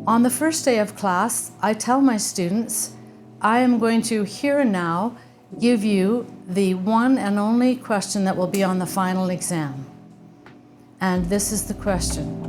On the first day of class, I tell my students, I am going to here and now give you the one and only question that will be on the final exam. And this is the question.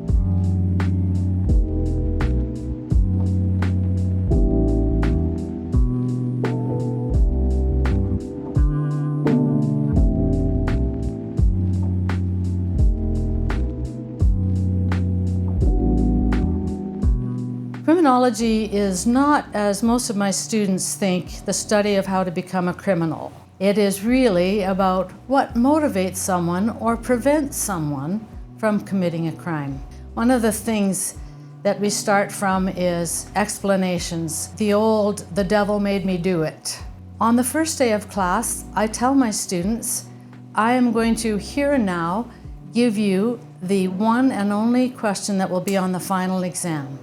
Criminology is not, as most of my students think, the study of how to become a criminal. It is really about what motivates someone or prevents someone from committing a crime. One of the things that we start from is explanations. The devil made me do it. On the first day of class, I tell my students, I am going to here and now give you the one and only question that will be on the final exam.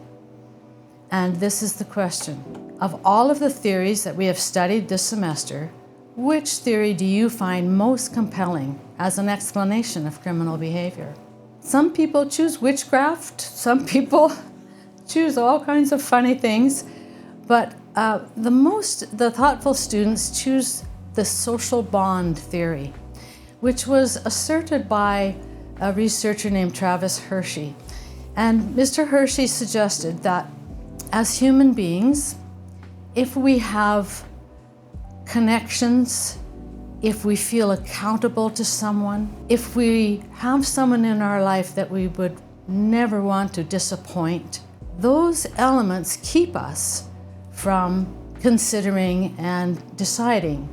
And this is the question. Of all of the theories that we have studied this semester, which theory do you find most compelling as an explanation of criminal behavior? Some people choose witchcraft, some people choose all kinds of funny things, but the thoughtful students choose the social bond theory, which was asserted by a researcher named Travis Hershey. And Mr. Hershey suggested that as human beings, if we have connections, if we feel accountable to someone, if we have someone in our life that we would never want to disappoint, those elements keep us from considering and deciding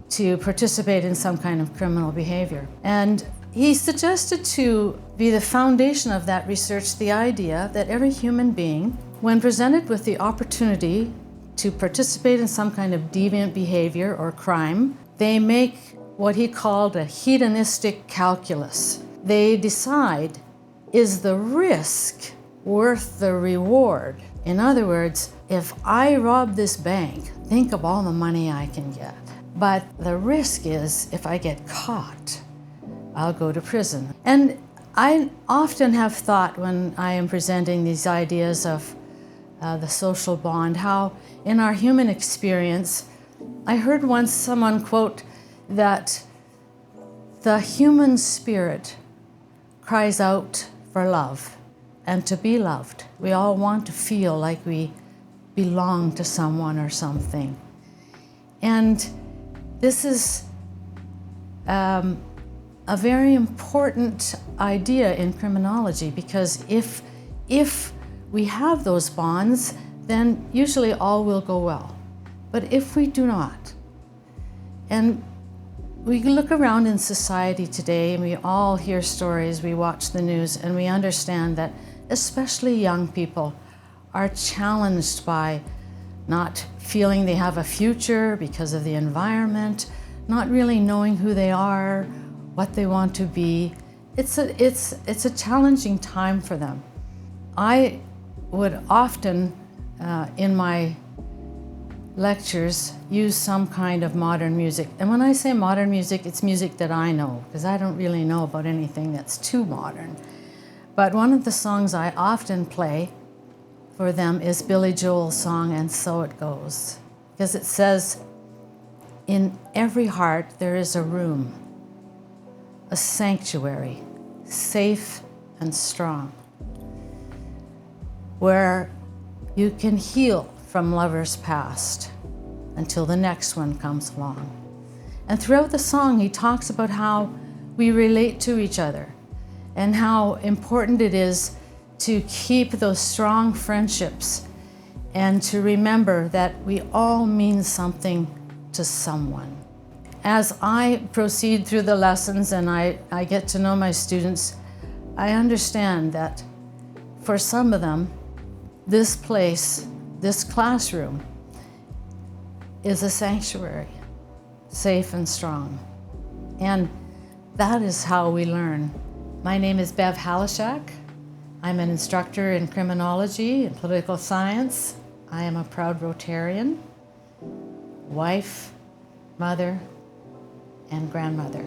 to participate in some kind of criminal behavior. And he suggested to be the foundation of that research the idea that every human being, when presented with the opportunity to participate in some kind of deviant behavior or crime, they make what he called a hedonistic calculus. They decide, is the risk worth the reward? In other words, if I rob this bank, think of all the money I can get. But the risk is, if I get caught, I'll go to prison. And I often have thought when I am presenting these ideas of the social bond, how in our human experience, I heard once someone quote that the human spirit cries out for love and to be loved. We all want to feel like we belong to someone or something. And this is a very important idea in criminology, because if we have those bonds, then usually all will go well. But if we do not, and we look around in society today and we all hear stories, we watch the news, and we understand that especially young people are challenged by not feeling they have a future because of the environment, not really knowing who they are, what they want to be. It's a challenging time for them. I would often, in my lectures, use some kind of modern music. And when I say modern music, it's music that I know, because I don't really know about anything that's too modern. But one of the songs I often play for them is Billy Joel's song, And So It Goes. Because it says, in every heart there is a room, a sanctuary, safe and strong, where you can heal from lovers past until the next one comes along. And throughout the song, he talks about how we relate to each other and how important it is to keep those strong friendships and to remember that we all mean something to someone. As I proceed through the lessons and I get to know my students, I understand that for some of them, this place, this classroom, is a sanctuary, safe and strong. And that is how we learn. My name is Bev Haluschak. I'm an instructor in criminology and political science. I am a proud Rotarian, wife, mother, and grandmother.